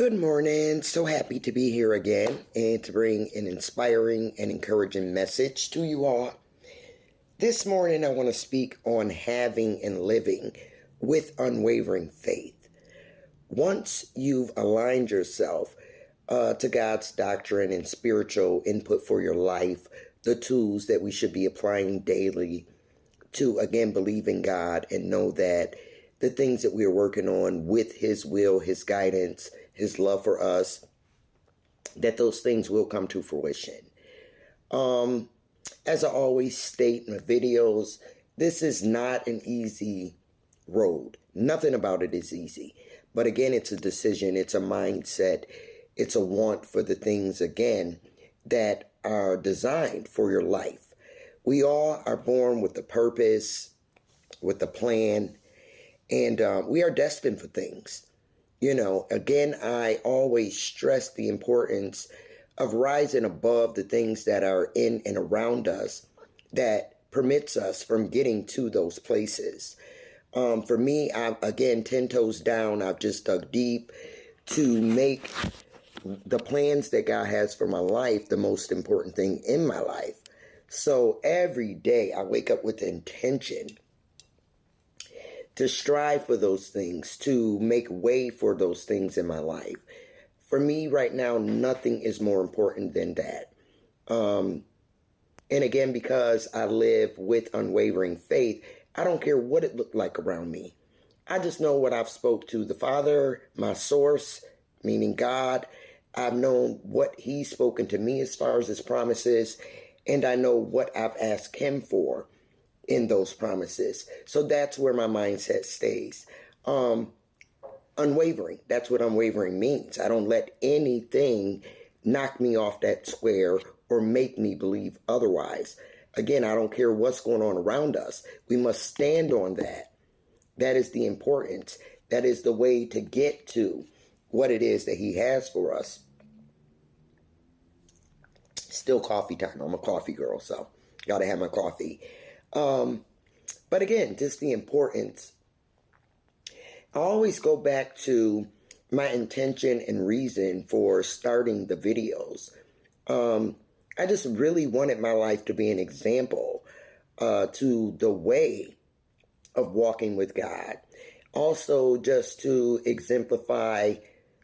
Good morning. So happy to be here again and to bring an inspiring and encouraging message to you all. This morning, I want to speak on having and living with unwavering faith. Once you've aligned yourself to God's doctrine and spiritual input for your life, the tools that we should be applying daily to, again, believe in God and know that the things that we are working on with His will, His guidance, His love for us, that those things will come to fruition. As I always state in my videos, this is not an easy road. Nothing about it is easy. But again, it's a decision, it's a mindset, it's a want for the things, again, that are designed for your life. We all are born with a purpose, with a plan, and we are destined for things. Again, I always stress the importance of rising above the things that are in and around us that permits us from getting to those places. For me, I'm, again, 10 toes down. I've just dug deep to make the plans that God has for my life the most important thing in my life. So every day I wake up with intention to strive for those things, to make way for those things in my life. For me right now, nothing is more important than that. And again, because I live with unwavering faith, I don't care what it looked like around me. I just know what I've spoke to the Father, my source, meaning God. I've known what He's spoken to me as far as His promises, and I know what I've asked Him for in those promises. So that's where my mindset stays. Unwavering. That's what unwavering means. I don't let anything knock me off that square or make me believe otherwise. Again, I don't care what's going on around us. We must stand on that. That is the importance. That is the way to get to what it is that He has for us. Still coffee time. I'm a coffee girl, so gotta have my coffee. But again, just the importance. I always go back to my intention and reason for starting the videos. I just really wanted my life to be an example to the way of walking with God. Also, just to exemplify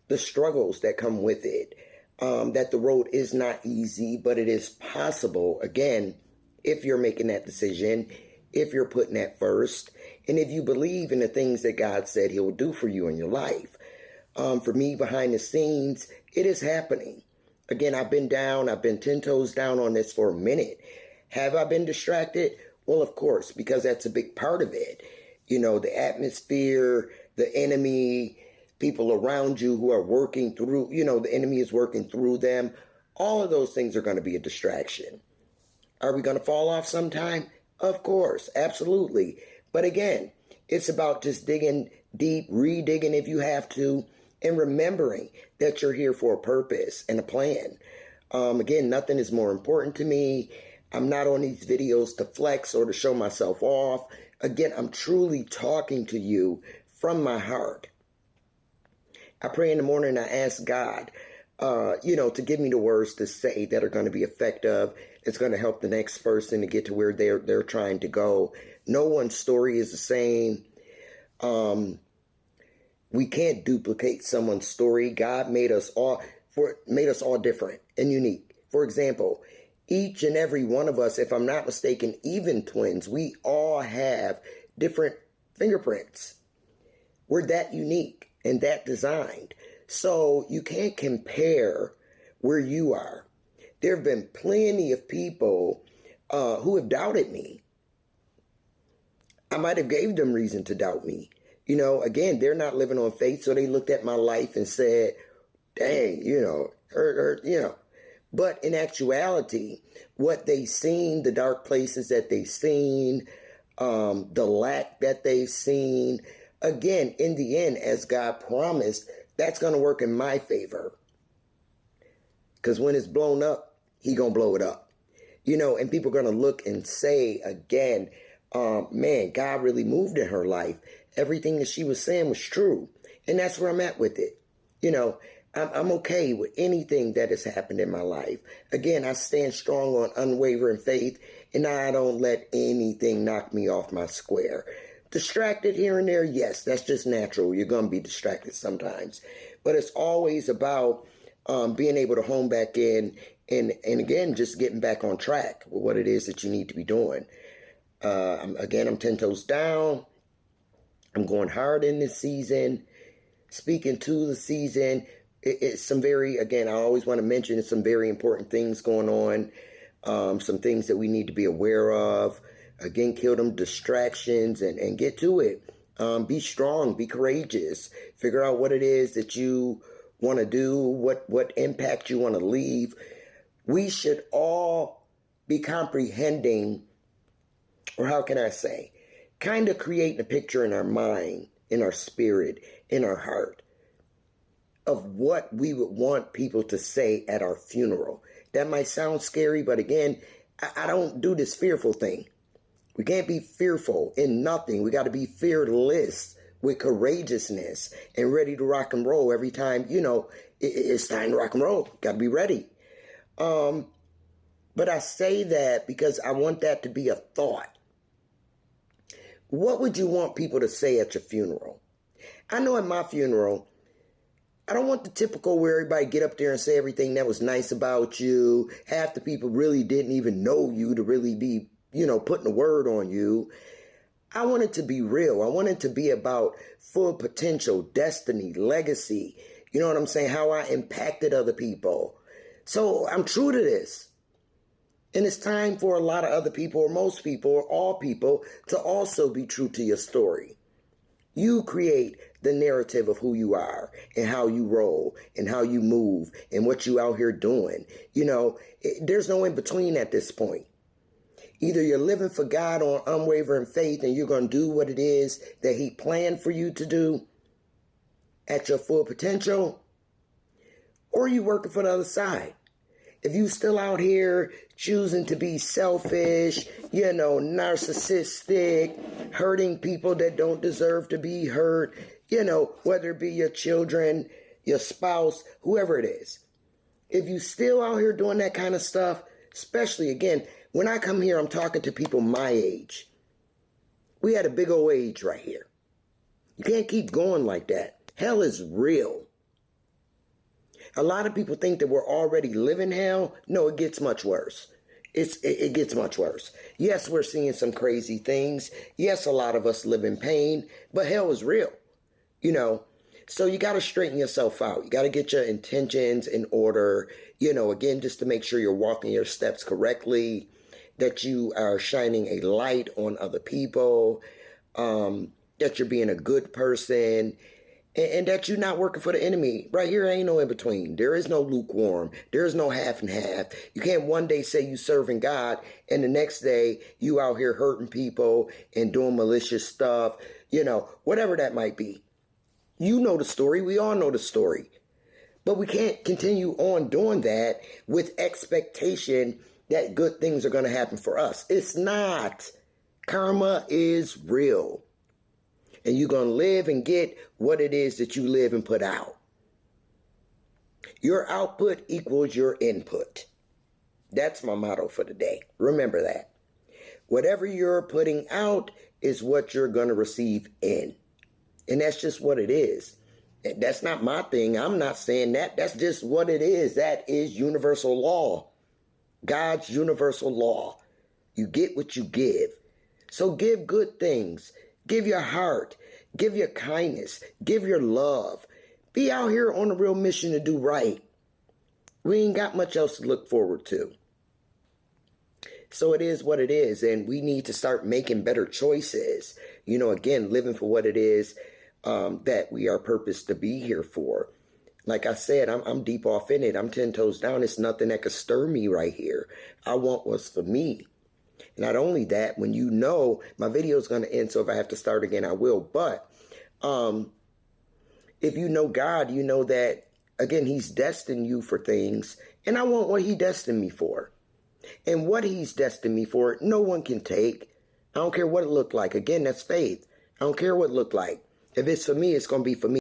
the struggles that come with it. That the road is not easy, but it is possible, again, if you're making that decision, if you're putting that first, and if you believe in the things that God said He'll do for you in your life. For me, behind the scenes, it is happening. Again, I've been 10 toes down on this for a minute. Have I been distracted? Well, of course, because that's a big part of it. The atmosphere, the enemy, people around you who are working through, the enemy is working through them. All of those things are going to be a distraction. Are we going to fall off sometime? Of course, absolutely. But again, it's about just digging deep, re-digging if you have to, and remembering that you're here for a purpose and a plan. Again, nothing is more important to me. I'm not on these videos to flex or to show myself off. Again, I'm truly talking to you from my heart. I pray in the morning, I ask God, to give me the words to say that are going to be effective. It's going to help the next person to get to where they're trying to go. No one's story is the same. We can't duplicate someone's story. God made us all different and unique. For example, each and every one of us, if I'm not mistaken, even twins, we all have different fingerprints. We're that unique and that designed. So you can't compare where you are. There have been plenty of people who have doubted me. I might have gave them reason to doubt me. Again, they're not living on faith, so they looked at my life and said, dang, But in actuality, what they've seen, the dark places that they've seen, the lack that they've seen, again, in the end, as God promised, that's going to work in my favor. Because when it's blown up, He going to blow it up. And people are going to look and say again, man, God really moved in her life. Everything that she was saying was true. And that's where I'm at with it. I'm okay with anything that has happened in my life. Again, I stand strong on unwavering faith, and I don't let anything knock me off my square. Distracted here and there, yes, that's just natural. You're going to be distracted sometimes. But it's always about being able to hone back in and again, just getting back on track with what it is that you need to be doing. I'm 10 toes down. I'm going hard in this season. Speaking to the season, it's some very, again, I always want to mention it's some very important things going on. Some things that we need to be aware of. Again, kill them distractions and get to it. Be strong, be courageous. Figure out what it is that you want to do, what impact you want to leave. We should all be comprehending, or how can I say, kind of creating a picture in our mind, in our spirit, in our heart, of what we would want people to say at our funeral. That might sound scary, but again, I don't do this fearful thing. We can't be fearful in nothing. We got to be fearless with courageousness and ready to rock and roll every time, it's time to rock and roll. Got to be ready. But I say that because I want that to be a thought. What would you want people to say at your funeral? I know at my funeral, I don't want the typical where everybody get up there and say everything that was nice about you. Half the people really didn't even know you to really be, putting a word on you. I want it to be real. I want it to be about full potential, destiny, legacy. You know what I'm saying? How I impacted other people. So I'm true to this. And it's time for a lot of other people, or most people, or all people, to also be true to your story. You create the narrative of who you are and how you roll and how you move and what you out here doing. There's no in between at this point. Either you're living for God on unwavering faith and you're going to do what it is that he planned for you to do at your full potential, or you working for the other side. If you still out here choosing to be selfish, narcissistic, hurting people that don't deserve to be hurt, whether it be your children, your spouse, whoever it is. If you still out here doing that kind of stuff, especially, again, when I come here, I'm talking to people my age. We had a big old age right here. You can't keep going like that. Hell is real. A lot of people think that we're already living hell. No, it gets much worse. It gets much worse. Yes, we're seeing some crazy things. Yes, a lot of us live in pain, but hell is real, So you got to straighten yourself out. You got to get your intentions in order, again, just to make sure you're walking your steps correctly, that you are shining a light on other people, that you're being a good person, and that you're not working for the enemy. Right here ain't no in between. There is no lukewarm. There is no half and half. You can't one day say you serving God and the next day you out here hurting people and doing malicious stuff, whatever that might be. You know the story. We all know the story. But we can't continue on doing that with expectation that good things are going to happen for us. It's not. Karma is real. And you're going to live and get what it is that you live and put out. Your output equals your input. That's my motto for the day. Remember that. Whatever you're putting out is what you're going to receive in. And that's just what it is. That's not my thing. I'm not saying that. That's just what it is. That is universal law. God's universal law. You get what you give. So give good things. Give your heart. Give your kindness. Give your love. Be out here on a real mission to do right. We ain't got much else to look forward to. So it is what it is. And we need to start making better choices. Again, living for what it is that we are purposed to be here for. Like I said, I'm deep off in it. I'm 10 toes down. It's nothing that could stir me right here. I want what's for me. Not only that, when my video is going to end, so if I have to start again, I will. But if you know God, you know that, again, he's destined you for things. And I want what he destined me for. And what he's destined me for, no one can take. I don't care what it looked like. Again, that's faith. I don't care what it looked like. If it's for me, it's going to be for me.